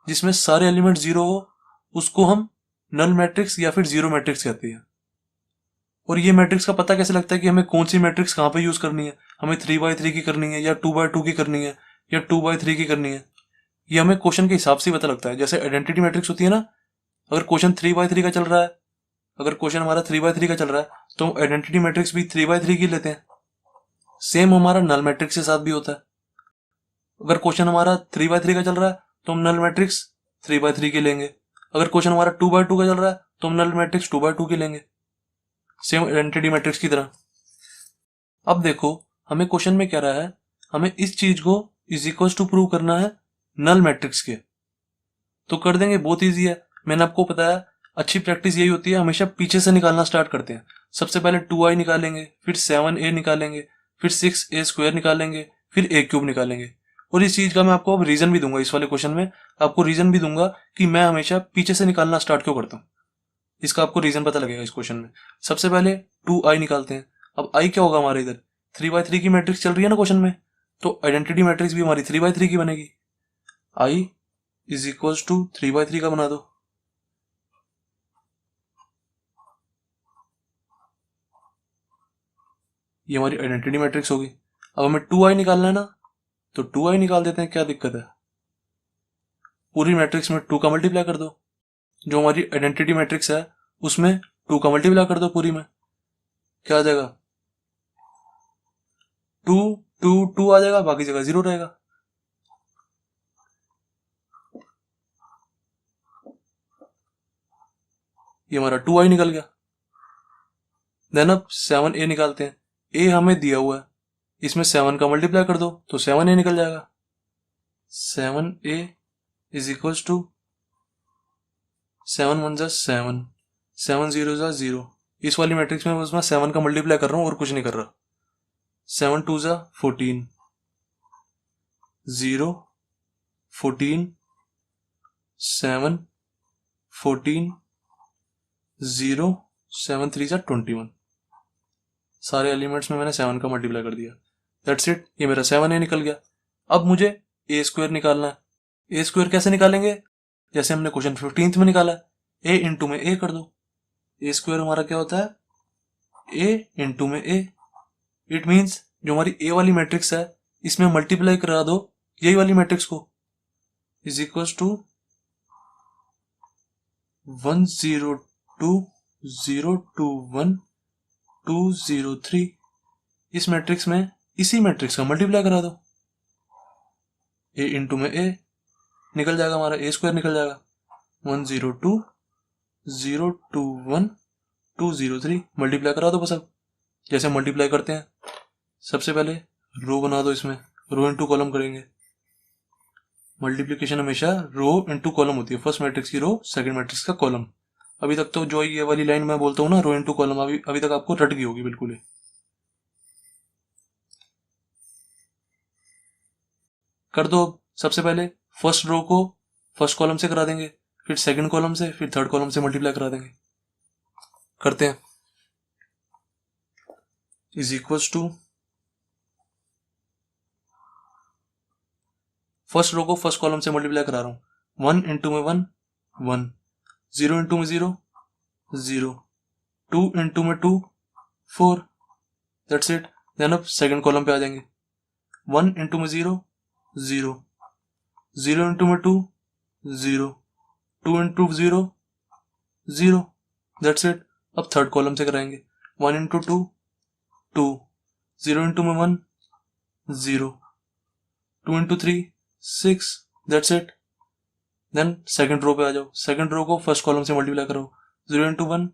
जिसमें सारे एलिमेंट जीरो हो उसको हम नल मैट्रिक्स या फिर जीरो मैट्रिक्स कहते हैं। और ये मैट्रिक्स का पता कैसे लगता है कि हमें कौन सी मैट्रिक्स कहाँ पे यूज करनी है, हमें 3/3 की करनी है या 2/2 की करनी है या 2/3 की करनी है, ये हमें क्वेश्चन के हिसाब से ही पता लगता है। जैसे आइडेंटिटी मैट्रिक्स होती है ना, अगर क्वेश्चन 3/3 का चल रहा है, अगर क्वेश्चन हमारा 3/3 का चल रहा है तो हम आइडेंटिटी मैट्रिक्स भी 3/3 की लेते हैं। सेम हमारा नल मैट्रिक्स के साथ भी होता है। अगर क्वेश्चन हमारा 3/3 का चल रहा है तो हम नल मैट्रिक्स 3/3 की लेंगे। अगर क्वेश्चन हमारा 2/2 का चल रहा है तो हम नल मैट्रिक्स 2/2 की लेंगे, सेम आइडेंटिटी मैट्रिक्स की तरह। अब देखो हमें क्वेश्चन में क्या रहा है, हमें इस चीज को इज इक्वल टू प्रूव करना है नल मैट्रिक्स के। तो कर देंगे, बहुत ईजी है। मैंने आपको बताया अच्छी प्रैक्टिस यही होती है, हमेशा पीछे से निकालना स्टार्ट करते हैं। सबसे पहले 2i निकालेंगे, फिर 7a निकालेंगे, फिर 6a² निकालेंगे, फिर a³ निकालेंगे। और इस चीज का मैं आपको अब रीजन भी दूंगा, इस वाले क्वेश्चन में आपको रीजन भी दूंगा कि मैं हमेशा पीछे से निकालना स्टार्ट क्यों करता हूँ। इसका आपको रीजन पता लगेगा इस क्वेश्चन में। सबसे पहले 2i निकालते हैं। अब i क्या होगा हमारे इधर, 3/3 की मैट्रिक्स चल रही है ना क्वेश्चन में, तो आइडेंटिटी मैट्रिक्स भी हमारी 3/3 की बनेगी। i इज इक्वल टू 3/3 का बना दो। ये हमारी आइडेंटिटी मैट्रिक्स होगी। अब हमें 2i निकालना है ना, तो 2i निकाल देते हैं, क्या दिक्कत है। पूरी मैट्रिक्स में 2 का मल्टीप्लाई कर दो, जो हमारी आइडेंटिटी मैट्रिक्स है उसमें 2 का मल्टीप्लाई कर दो पूरी में, क्या आ जाएगा 2 2 2 आ जाएगा, बाकी जगह 0 रहेगा। ये हमारा 2i निकल गया। देन अब 7a निकालते हैं। a हमें दिया हुआ है, इसमें 7 का मल्टीप्लाई कर दो तो 7a निकल जाएगा। 7a is equal to 7 1 7, 7 0 0। इस वाली मैट्रिक्स में बस मैं 7 का मल्टीप्लाई कर रहा हूँ और कुछ नहीं कर रहा। 7 2 14, 0 14 7 14 0 7 3 21। सारे एलिमेंट्स में मैंने 7 का मल्टीप्लाई कर दिया। दैट्स इट, ये मेरा 7a निकल गया। अब मुझे a² निकालना है। a² कैसे निकालेंगे, जैसे हमने क्वेश्चन 15th में निकाला, a इंटू में a कर दो। a² हमारा क्या होता है, a इंटू में a। इट मीन्स जो हमारी a वाली मैट्रिक्स है इसमें मल्टीप्लाई करा दो यही वाली मैट्रिक्स को, इज इक्वल टू 1 0 2 0 2 1 2 0 3। इस मैट्रिक्स में इसी मैट्रिक्स का मल्टीप्लाई करा दो, a इंटू में a निकल जाएगा, हमारा a² निकल जाएगा। 1 0 2 0 2 1 2 0 3 मल्टीप्लाई करा दो बस। अब जैसे मल्टीप्लाई करते हैं, सबसे पहले रो बना दो, इसमें रो इंटू कॉलम करेंगे। मल्टीप्लिकेशन हमेशा रो इंटू कॉलम होती है, फर्स्ट मैट्रिक्स की रो, सेकंड मैट्रिक्स का कॉलम। अभी तक तो जो ये वाली लाइन मैं बोलता हूँ ना, रो इंटू कॉलम, अभी तक आपको रट गई होगी बिल्कुल ही। कर दो। सबसे पहले फर्स्ट रो को फर्स्ट कॉलम से करा देंगे, फिर सेकंड कॉलम से, फिर थर्ड कॉलम से मल्टीप्लाई करा देंगे। करते हैं। Is equals to first row को फर्स्ट कॉलम से मल्टीप्लाई करा रहा हूं। 1 इंटू में 1 1, 0 इंटू में 0 0, 2 इंटू में 2 4। That's it. देन अब सेकंड कॉलम पे आ जाएंगे। 1 इंटू में 0 0, 0 इंटू में 2 0, 2 इंटू 0 0। That's it. अब थर्ड कॉलम से कराएंगे। 1 इंटू 2 2, 0 इंटू में 1 0, 2 into 3 6। That's it. Then second row पे आ जाओ। सेकंड रो को फर्स्ट कॉलम से मल्टीप्लाई करो। 0 into 1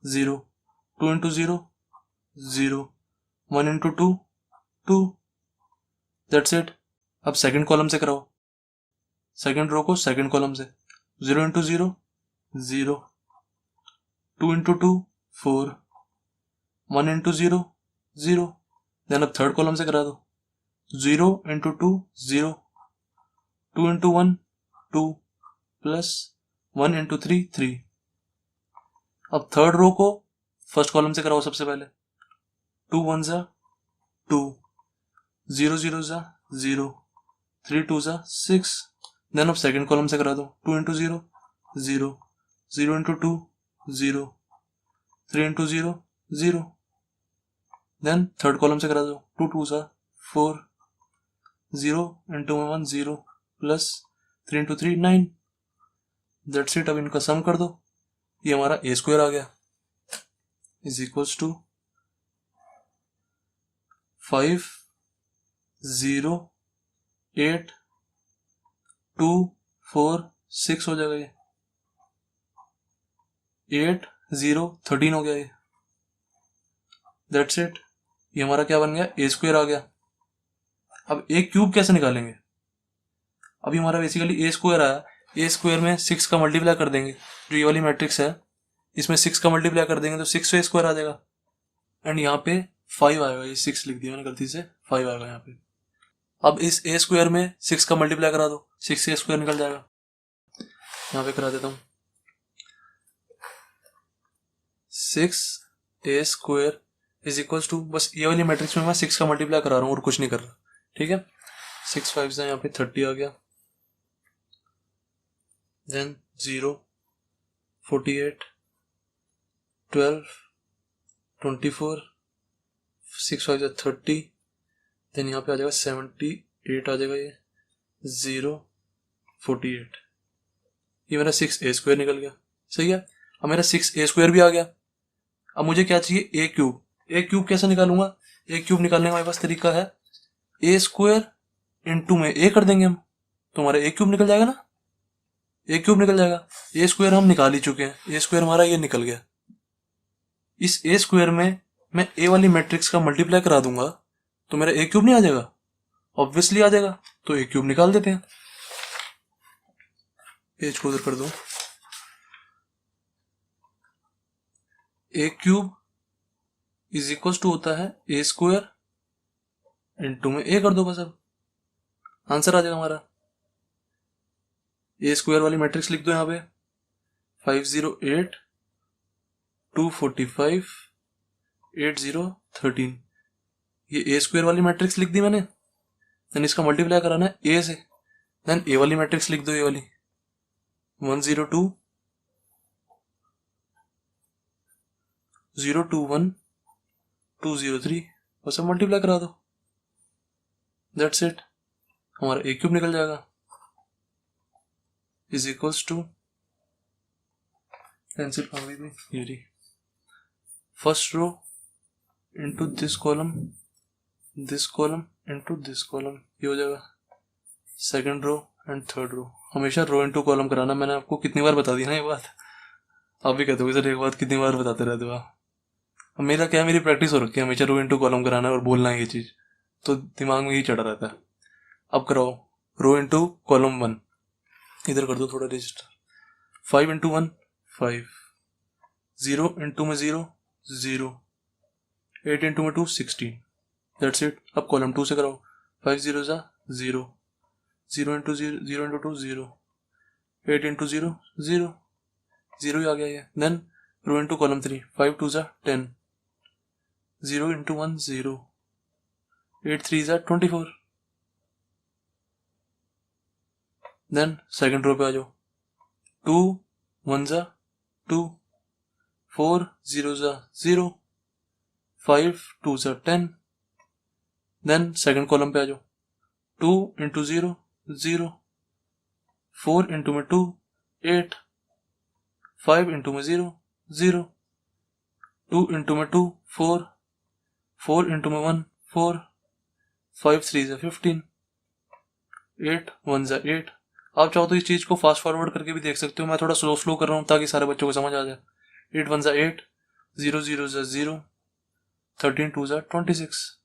0, 2 into 0 0, 1 into 2 2। That's it. अब सेकंड कॉलम से कराओ। सेकंड रो को सेकंड कॉलम से 0 इंटू 0 0, 2 इंटू 2 4, 1 इंटू 0 0। देन अब थर्ड कॉलम से करा दो। 0 इंटू 2 0, 2 इंटू 1 2 प्लस 1 इंटू 3 3। अब थर्ड रो को फर्स्ट कॉलम से कराओ सबसे पहले। 2 1 जा 2, 0 0 जा 0, 3 2 जा 6। देन अब सेकंड कॉलम से करा दो। 2 into 0 0, 0 into 2 0, 3 into 0 0। Then third column से करा दो। 2 2 जा 4, 0 into 1 0 plus 3 into 3 9। That's it. अब इनका सम कर दो, ये हमारा ए स्क्वायर आ गया इज इक्वल्स टू 5 0 8 2 4 6 हो जाएगा। ये 8 0 13 हो गया। ये दैट्स इट। ये हमारा क्या बन गया, ए स्क्वायर आ गया। अब ए क्यूब कैसे निकालेंगे? अभी हमारा बेसिकली ए स्क्वायर आया, ए स्क्वायर में 6 का मल्टीप्लाई कर देंगे। जो ये वाली मैट्रिक्स है इसमें 6 का मल्टीप्लाई कर देंगे तो 6 ए स्क्वायर आ जाएगा। एंड यहाँ पे 5 आएगा, ये 6 लिख दिया मैंने गलती से, 5 आएगा यहाँ पे। अब इस ए स्क्वायर में 6 का मल्टीप्लाई करा दो, 6 ए स्क्वायर निकल जाएगा। यहाँ पे करा देता हूँ, 6 ए स्क्वायर इज इक्वल्स टू, बस ये वाली मैट्रिक्स में मैं 6 का मल्टीप्लाई करा रहा हूँ और कुछ नहीं कर रहा। ठीक है, 6 5 से यहाँ पे 30 आ गया। देन 0 48 12 24, 6 5 से 30। देन यहाँ पे आ जाएगा 78 आ जाएगा। ये 0 48, ये मेरा 6 ए स्क्वायर निकल गया। सही है, अब मेरा 6 ए स्क्वायर भी आ गया। अब मुझे क्या चाहिए, ए क्यूब। ए क्यूब कैसे निकालूंगा? ए क्यूब निकालने का मेरे पास तरीका है, ए स्क्वायर इंटू में ए कर देंगे हम, तो हमारा ए क्यूब निकल जाएगा ना। ए क्यूब निकल जाएगा। ए स्क्वायर हम निकाल ही चुके हैं, ए स्क्वायर हमारा ये निकल गया। इस ए स्क्वायर में मैं ए वाली मैट्रिक्स का मल्टीप्लाई करा दूंगा तो मेरा ए क्यूब नहीं आ जाएगा? ऑब्वियसली आ जाएगा। तो ए क्यूब निकाल देते हैं। पेज को उधर कर दो। ए क्यूब इज इक्वल टू होता है ए स्क्वायर इंटू में ए कर दो, बस अब आंसर आ जाएगा हमारा। ए स्क्वायर वाली मैट्रिक्स लिख दो यहाँ पे, 508 245 80 13। ये ए स्क्वायर वाली मैट्रिक्स लिख दी मैंने। देन इसका मल्टीप्लाई कराना है ए से। देन ए वाली मैट्रिक्स लिख दो, ए वाली 102 021 203, बस अब मल्टीप्लाई करा दो। दैट्स इट, हमारा ए क्यूब निकल जाएगा इज इक्वल्स टू, पेंसिल कहाँ गई थी, ये रही, first row into this column into this column, ये हो जाएगा second row and third row. हमेशा रो इंटू कॉलम कराना, मैंने आपको कितनी बार बता दी ना ये बात। आप भी कहते हो सर एक बात कितनी बार बताते रहते हो आप। अब मेरा क्या है, मेरी प्रैक्टिस हो रखी है हमेशा रो इंटू कॉलम कराना और बोलना है ये चीज, तो दिमाग में ही चढ़ा रहता है। अब कराओ रो इंटू कॉलम 1, इधर कर दो थोड़ा रजिस्टर। 5 इंटू 1 5, 0 इंटू में 0 0, 8 इंटू में 2 16। That's it. अब कॉलम 2 से कराओ, 5 0 जा 0, 0 इंटू 0 इंटू 2 0, 8 इंटू 0 0, 0 ही आ गया ये। देन रो इंटू कॉलम 3, 5 2 जा 10, 0 इंटू 1 0, 8 3 जा 24। देन सेकंड रो पे आ जाओ, 2 1 जा 2, 4 0 जा 0, 5 2 जा 10। देन सेकंड कॉलम पे आ जाओ, 2 इंटू 0 0, 4 इंटू में 2 8, 5 इंटू में 0 0, 2 इंटू में 2 4, 4 इंटू में 1 4, 5 3 जा 15, 8 1 जा 8। आप चाहो तो इस चीज को फास्ट फॉरवर्ड करके भी देख सकते हो, मैं थोड़ा स्लो कर रहा हूँ ताकि सारे बच्चों को समझ आ जाए। 8 1 जा 8, 0 0 जा 0, 13 2 जा 26,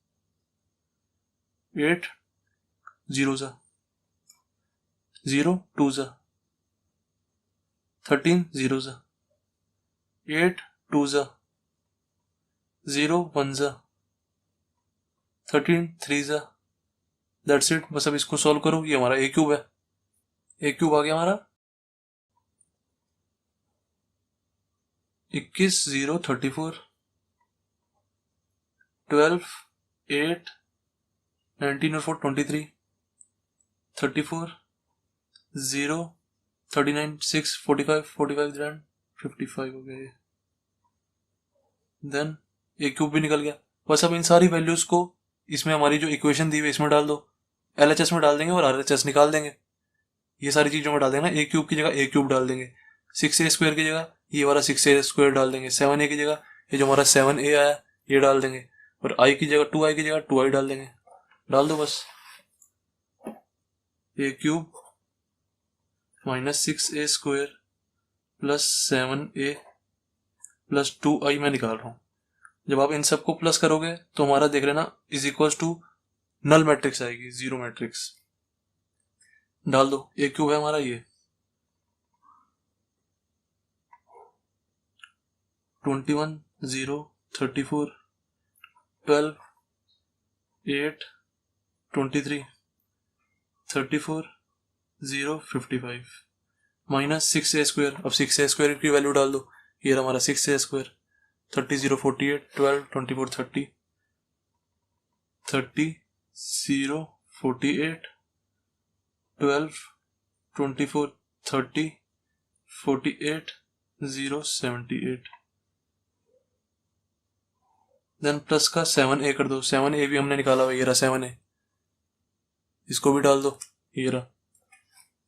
8 0 जा 0 2 जा 13 0 जा 8 2 जा 0 1 जा 13 3 जा। That's it. बस अब इसको सॉल्व करो, ये हमारा ए क्यूब है। ए क्यूब आ गया हमारा 21 0 34 12 8 19 और 4 23 34 0 39 6 45 45 then 55 हो गया ये। देन ए क्यूब भी निकल गया। बस अब इन सारी वैल्यूज को इसमें हमारी जो इक्वेशन दी हुई इसमें डाल दो, एलएचएस में डाल देंगे और आरएचएस निकाल देंगे। ये सारी चीजों में डाल देंगे ना, ए क्यूब की जगह ए क्यूब डाल देंगे, 6a² की जगह ये वाला 6a² डाल देंगे, 7a की जगह ये जो हमारा 7a आया ये डाल देंगे, और i की जगह 2i की जगह 2i डाल देंगे। डाल दो बस, A cube minus 6a² plus 7a plus 2i मैं निकाल रहा हूं। जब आप इन सबको प्लस करोगे तो हमारा देख लेना is equal to null matrix आएगी, जीरो मैट्रिक्स। डाल दो, ए क्यूब है हमारा ये 21 0 34 12 8 23 34 0 55 माइनस 6a²। अब 6a² की वैल्यू डाल दो, ये हमारा 6a², 30 0 48 12 24 30 30 0 48 12 24 30 48 0 78। देन प्लस का 7a कर दो, 7a भी हमने निकाला हुआ, ये रहा 7a, इसको भी डाल दो, ये रहा।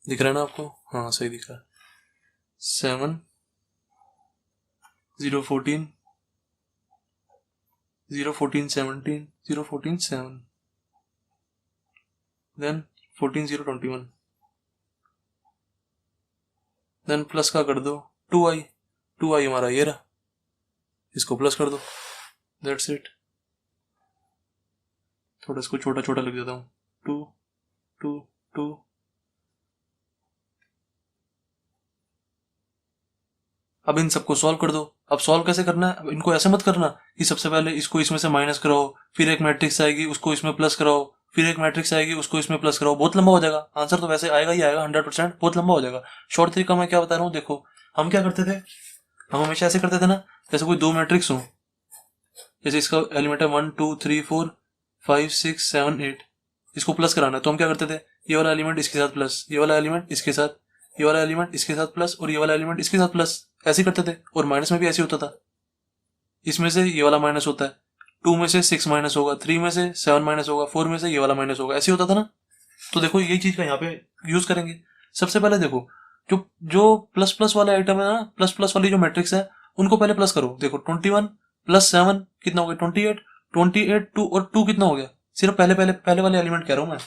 दिख रहा है ना आपको? हाँ सही दिख रहा है। 7 0 14 0 14 17 0 14 7 देन 14 0 21 देन प्लस का कर दो 2i हमारा ये रहा, इसको प्लस कर दो, दैट्स इट। थोड़ा इसको छोटा छोटा लिख देता हूँ, 2 2 2 अब इन सबको सॉल्व कर दो। अब सॉल्व कैसे करना है? अब इनको ऐसे मत करना कि सबसे पहले इसको इसमें से माइनस कराओ, फिर एक मैट्रिक्स आएगी उसको इसमें प्लस कराओ, फिर एक मैट्रिक्स आएगी उसको इसमें प्लस कराओ, बहुत लंबा हो जाएगा। आंसर तो वैसे आएगा ही आएगा 100%, बहुत लंबा हो जाएगा। शॉर्ट तरीका मैं क्या बता रहा हूँ, देखो हम क्या करते थे, हम हमेशा ऐसे करते थे ना, जैसे कोई दो मैट्रिक्स हो, जैसे इसका एलिमेंट है 1 2 3 4 5 6 7 8, इसको प्लस कराना है तो हम क्या करते थे, ये वाला एलिमेंट इसके साथ प्लस, ये वाला एलिमेंट इसके साथ, ये वाला एलिमेंट इसके साथ प्लस, और ये वाला एलिमेंट इसके साथ प्लस, ऐसे करते थे। और माइनस में भी ऐसे होता था, इसमें से ये वाला माइनस होता है, 2 में से 6 माइनस होगा, 3 में से 7 माइनस होगा, 4 में से ये वाला माइनस होगा, ऐसे होता था ना। तो देखो यही चीज का यहाँ पे यूज करेंगे। सबसे पहले देखो जो जो प्लस प्लस वाले आइटम है ना, प्लस प्लस वाली जो मैट्रिक्स है उनको पहले प्लस करो। देखो 21 प्लस 7 कितना हो गया, 28 28 2 और 2 कितना हो गया, सिर्फ पहले वाले एलिमेंट कह रहा हूं मैं,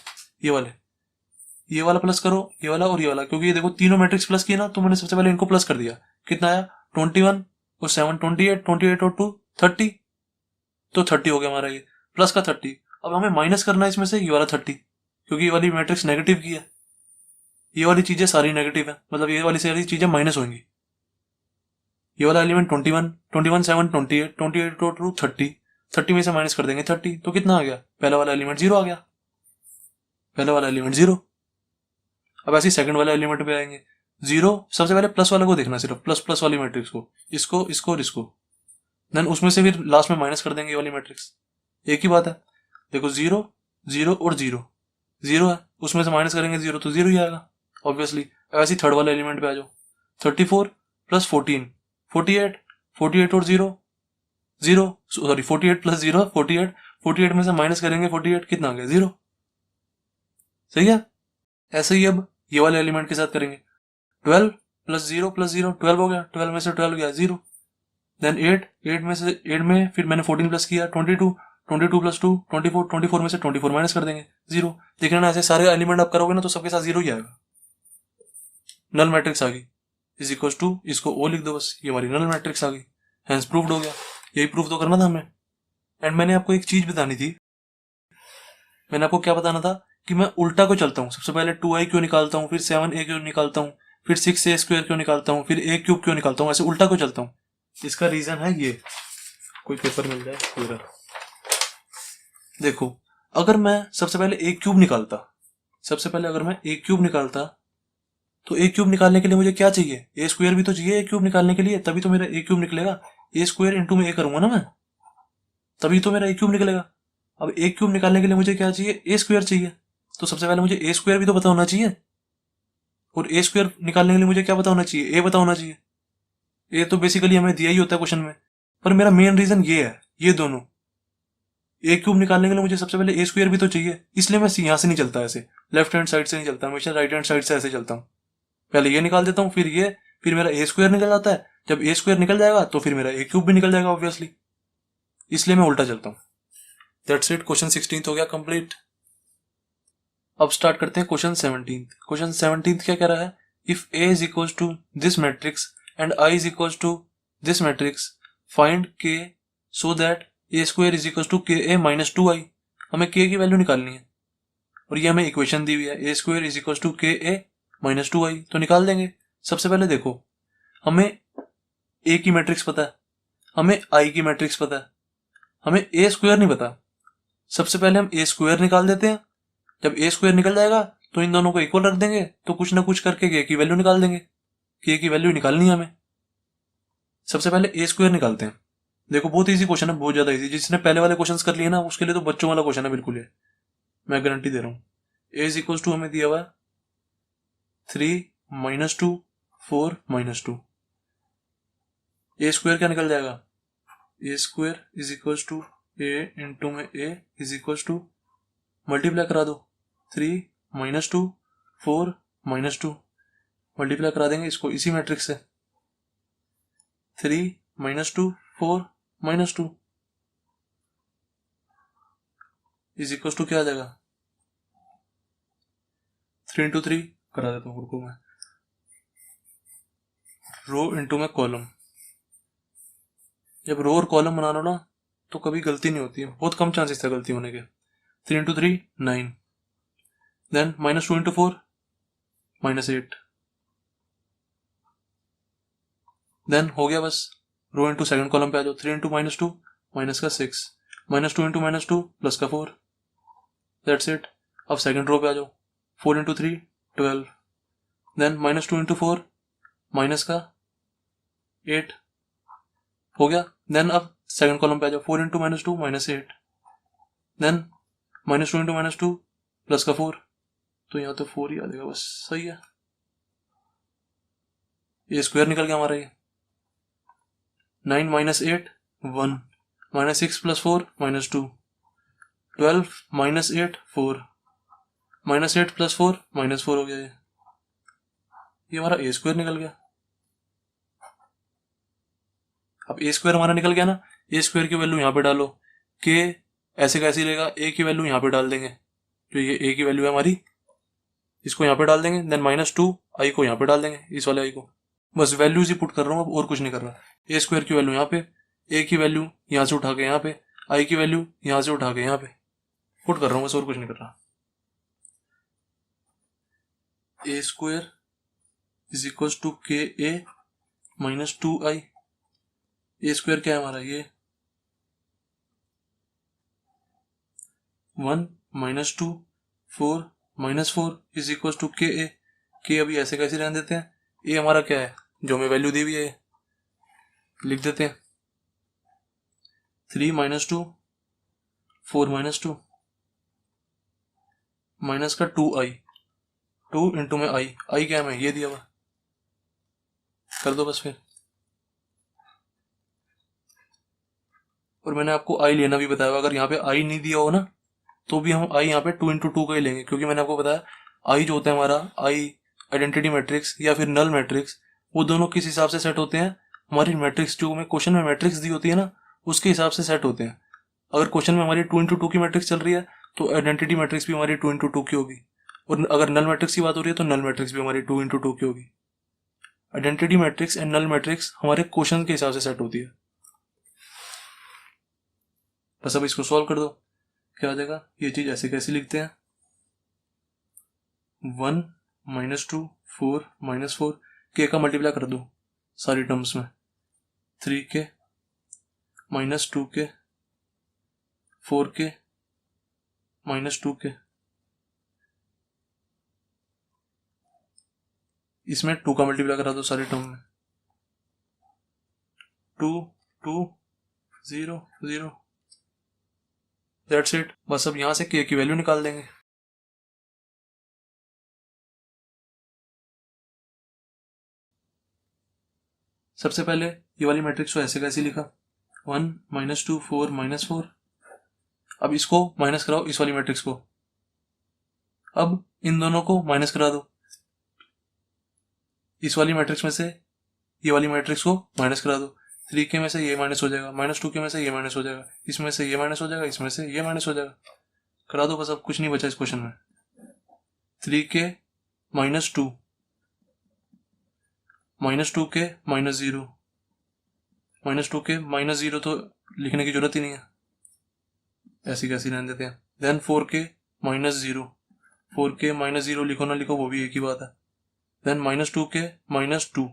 ये वाला प्लस करो, ये वाला और ये वाला, क्योंकि ये देखो तीनों मैट्रिक्स प्लस किए ना, तो मैंने सबसे पहले इनको प्लस कर दिया। कितना आया, 21 और 7 28 28 और 2 30, तो 30 हो गया हमारा ये, प्लस का 30। अब हमें माइनस करना है इसमें से ये वाला 30, क्योंकि ये वाली मैट्रिक्स नेगेटिव की है, ये वाली चीजें सारी नेगेटिव है, मतलब ये वाली सारी चीजें माइनस होंगी। ये वाला एलिमेंट 21 21 7 28 28 और 2 30, 30 में से माइनस कर देंगे 30, तो कितना आ गया, पहला वाला एलिमेंट 0 आ गया, पहला वाला एलिमेंट 0। अब ऐसे सेकंड वाले एलिमेंट पे आएंगे 0, सबसे पहले प्लस वाले को देखना, सिर्फ प्लस प्लस वाली मैट्रिक्स को, इसको इसको और इसको, देन उसमें से फिर लास्ट में माइनस कर देंगे ये वाली मैट्रिक्स, एक ही बात है। देखो 0 0 और 0 0 है, उसमें से माइनस करेंगे 0 तो 0 ही आएगा ऑब्वियसली। ऐसे थर्ड वाले एलिमेंट पे आ जाओ, 34 प्लस 14 48 48 और 0 0, सॉरी 48 प्लस 0 48 48 में से माइनस करेंगे 48, कितना आ गया 0, सही है। ऐसे ही अब ये वाले एलिमेंट के साथ करेंगे, 12 प्लस 0 प्लस 0 12 हो गया, 12 में से 12 गया 0, देन 8 में से 8 में फिर मैंने 14 प्लस किया 22 22 प्लस 2 24 24 में से 24 माइनस कर देंगे 0। देखना ना, ऐसे सारे एलिमेंट आप करोगे ना तो सबके साथ 0 ही आएगा, नल मैट्रिक्स आ गई, इज इक्वल टू, इसको ओ लिख दो बस, ये हमारी नल मैट्रिक्स आ गई, हेंस प्रूव्ड हो गया। यही प्रूफ तो करना था हमें। एंड मैंने आपको एक चीज बतानी थी, मैंने आपको क्या बताना था कि मैं उल्टा को चलता हूँ, सबसे पहले 2i क्यों निकालता हूँ, फिर 7a क्यों निकालता हूँ, फिर 6a² क्यों निकालता हूँ, फिर a क्यूब क्यों निकालता हूँ, ऐसे उल्टा को चलता हूँ। इसका रीजन है ये, कोई पेपर मिल जाए पूरा। देखो अगर मैं सबसे पहले a क्यूब निकालता, सबसे पहले अगर मैं a क्यूब निकालता तो ए क्यूब निकालने के लिए मुझे क्या चाहिए, ए स्क्वायर भी तो चाहिए ए क्यूब निकालने के लिए, तभी तो मेरा ए क्यूब निकलेगा। ए स्क्वायर इंटू में ए करूंगा ना मैं, तभी तो मेरा ए क्यूब निकलेगा। अब ए क्यूब निकालने के लिए मुझे क्या चाहिए, ए स्क्वायर चाहिए। तो सबसे पहले मुझे ए स्क्वायर भी तो पता होना चाहिए, और ए स्क्वायर निकालने के लिए मुझे क्या पता होना चाहिए, ए पता होना चाहिए। ए तो बेसिकली हमें दिया ही होता है क्वेश्चन में, पर मेरा मेन रीजन ये है, ये दोनों। ए क्यूब निकालने के लिए मुझे सबसे पहले ए स्क्वायर भी तो चाहिए, इसलिए मैं यहाँ से नहीं चलता, ऐसे लेफ्ट हैंड साइड से नहीं चलता, हमेशा राइट हैंड साइड से ऐसे चलता हूँ। पहले ये निकाल देता हूँ, फिर ये, फिर मेरा ए स्क्वायर निकल जाता है। जब ए स्क्वायर निकल जाएगा तो फिर मेरा ए क्यूब भी निकल जाएगा ऑब्वियसली, इसलिए मैं उल्टा चलता हूँ। दैट्स इट, क्वेश्चन 16 हो गया कंप्लीट। अब स्टार्ट करते हैं क्वेश्चन 17। क्वेश्चन 17 क्या कह रहा है, if A is equal to this matrix and I is equal to this matrix, find K so that A square is equal to के ए माइनस 2i। हमें के की वैल्यू निकालनी है, और ये हमें इक्वेशन दी हुई है, ए स्क्वायर इज इक्वल टू के ए माइनस 2i, तो निकाल देंगे। सबसे पहले देखो, हमें ए की मैट्रिक्स पता है, हमें आई की मैट्रिक्स पता है, हमें ए स्क्वायर नहीं पता। सबसे पहले हम ए स्क्वायर निकाल देते हैं, जब ए स्क्वायर निकल जाएगा तो इन दोनों को इक्वल रख देंगे, तो कुछ ना कुछ करके के की वैल्यू निकाल देंगे। के की वैल्यू निकालनी है हमें। सबसे पहले ए स्क्वायर निकालते हैं। देखो बहुत इजी क्वेश्चन है, बहुत ज्यादा इजी। जिसने पहले वाले क्वेश्चन कर लिए ना, उसके लिए तो बच्चों वाला क्वेश्चन है बिल्कुल, है मैं गारंटी दे रहा हूँ। ए इज इक्वल टू हमें दिया हुआ है 3 माइनस 2 4 माइनस 2। ए स्क्वायर क्या निकल जाएगा, A square is equal to A into में A is equal to, multiply करा दो, 3 माइनस 2 4 माइनस 2, मल्टीप्लाई करा देंगे इसको इसी मैट्रिक्स से, 3 minus 2 4 minus 2 is equal to क्या आ जाएगा, 3 इंटू 3 करा देता हूँ, रुको मैं, रो इंटू में कॉलम। जब रो और कॉलम बना लो ना तो कभी गलती नहीं होती है, बहुत कम चांसेस है गलती होने के। 3 into 3 9, then minus 2 into 4 minus 8, then हो गया बस। रो इंटू सेकंड कॉलम पे आ जाओ, 3 इंटू माइनस 2 माइनस का 6, माइनस 2 इंटू माइनस 2 प्लस का 4, दैट्स इट। अब सेकंड रो पे आ जाओ, 4 into 3 12, then minus 2 into 4 minus का 8, हो गया। देन अब सेकंड कॉलम पे आ जाओ, 4 into minus 2 minus 8, then minus 2 into minus 2 plus का 4, तो यहाँ तो 4 ही आ जाएगा बस, सही है। ये स्क्वायर निकल गया हमारा, ये 9 minus 8 1, minus 6 plus 4 minus 2, 12 minus 8 4, minus 8 plus 4 minus 4 हो गया। ये हमारा ए स्क्वायर निकल गया। अब ए स्क्वायर हमारा निकल गया ना, ए स्क्वायर की वैल्यू यहाँ पे डालो, के ऐसे कैसे रहेगा, ए की वैल्यू यहाँ पे डाल देंगे, जो ये ए की वैल्यू है हमारी, इसको यहाँ पे डाल देंगे, देन माइनस 2 आई को यहाँ पे डाल देंगे, इस वाले आई को। बस वैल्यूज ही पुट कर रहा हूँ, अब और कुछ नहीं कर रहा। ए स्क्वायर की वैल्यू यहाँ पे, ए की वैल्यू यहाँ से उठा के यहाँ पे, आई की वैल्यू यहाँ से उठा के यहाँ पे पुट कर रहा हूँ, बस और कुछ नहीं कर रहा। ए स्क्वायर इज इक्वल टू के A minus 2i। A square क्या है हमारा, ये 1 minus 2 4 minus 4 is equal to के ए। के अभी ऐसे कैसे रहने देते हैं, ए हमारा क्या है, जो हमें वैल्यू दी हुई है लिख देते हैं, 3 माइनस 2 4 माइनस 2 माइनस का 2i, 2 इंटू में आई, आई क्या है हमें ये दिया हुआ, कर दो बस फिर। और मैंने आपको आई लेना भी बताया, अगर यहाँ पे आई नहीं दिया हो ना तो भी हम आई यहाँ पे 2 इंटू 2 का ही लेंगे, क्योंकि मैंने आपको बताया आई जो होता है हमारा, आई आइडेंटिटी मैट्रिक्स या फिर नल मैट्रिक्स, वो दोनों किस हिसाब से सेट होते हैं, हमारी मैट्रिक्स जो में क्वेश्चन में मैट्रिक्स दी होती है ना उसके हिसाब से सेट होते हैं। अगर क्वेश्चन में हमारी 2 इंटू 2 की मैट्रिक्स चल रही है तो आइडेंटिटी मैट्रिक्स भी हमारी 2 इंटू 2 की होगी, और अगर नल मैट्रिक्स की बात हो रही है तो नल मैट्रिक्स भी हमारी 2 इंटू 2 की होगी। Identity matrix and null matrix हमारे क्वेश्चन के हिसाब से सेट होती है। बस अब इसको सॉल्व कर दो, क्या आ जाएगा, ये चीज ऐसे कैसे लिखते हैं, 1 माइनस 2 4 माइनस 4, के का मल्टीप्लाई कर दो सारी टर्म्स में, 3 के माइनस 2 के 4 के माइनस 2 के, इसमें 2 का मल्टीप्लाई करा दो सारी टर्म में, 2 2 0 0, दैट्स इट। बस अब यहां से k की वैल्यू निकाल देंगे। सबसे पहले ये वाली मैट्रिक्स को ऐसे कैसे लिखा, 1 -2 4 -4। अब इसको माइनस कराओ इस वाली मैट्रिक्स को, अब इन दोनों को माइनस करा दो। इस वाली मैट्रिक्स में से ये वाली मैट्रिक्स को माइनस करा दो, 3k में से ये माइनस हो जाएगा, -2k में से ये माइनस हो जाएगा, इसमें से ये माइनस हो जाएगा, इसमें से ये माइनस हो जाएगा, करा दो बस। अब कुछ नहीं बचा इस क्वेश्चन में। 3k -2 -2k -0, -2k -0 तो लिखने की जरूरत ही नहीं है, ऐसी कैसी रहने देते हैं। देन 4k -0, 4k -0 लिखो ना लिखो वो भी एक ही बात है। Then -2k -2।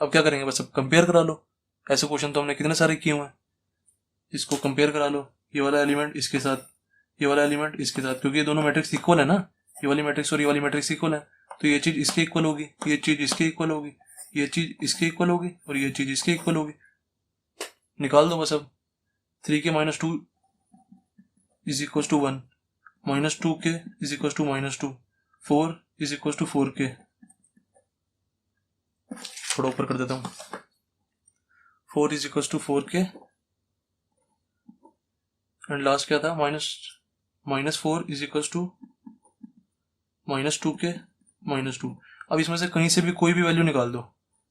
अब क्या करेंगे, बस अब कंपेयर करा लो। ऐसे क्वेश्चन तो हमने कितने सारे किए हुए हैं। इसको कंपेयर करा लो, ये वाला एलिमेंट इसके साथ, ये वाला एलिमेंट इसके साथ, क्योंकि ये दोनों मैट्रिक्स इक्वल है ना, ये वाली मैट्रिक्स और ये वाली मैट्रिक्स इक्वल है, तो ये चीज इसके इक्वल होगी, ये चीज इसके इक्वल होगी, ये चीज इसके इक्वल होगी और ये चीज इसके इक्वल होगी। निकाल दो बस अब। 3k -2 is equal to 1, -2k is equal to -2, 4 is equal to 4k। थोड़ा ऊपर कर देता हूं, 4 is equal to 4k and last क्या था, -4 इज इक्वल टू -2k -2। अब इसमें से कहीं से भी कोई भी वैल्यू निकाल दो,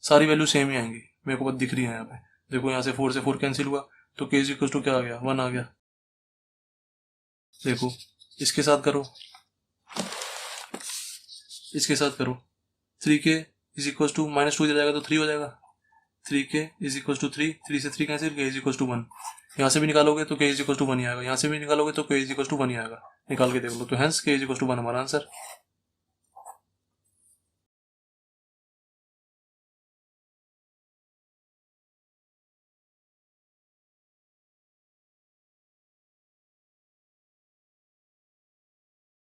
सारी वैल्यू सेम ही आएंगी, मेरे को बस दिख रही है यहाँ पे। देखो यहाँ से 4 से 4 कैंसिल हुआ तो k इज इक्वल टू क्या आ गया, 1 आ गया। देखो इसके साथ करो, इसके साथ करो, 3k इज इक्वल टू -2 इधर जाएगा तो 3 हो जाएगा, 3k इज इक्वल टू 3, 3 से 3 cancel, k is equal to 1। यहाँ से भी निकालोगे तो k इज इक्वल टू 1 ही आएगा, यहाँ से भी निकालोगे तो k इज इक्वल टू 1 ही आएगा। निकाल के देख लो, तो hence k is equal to 1 हमारा आंसर।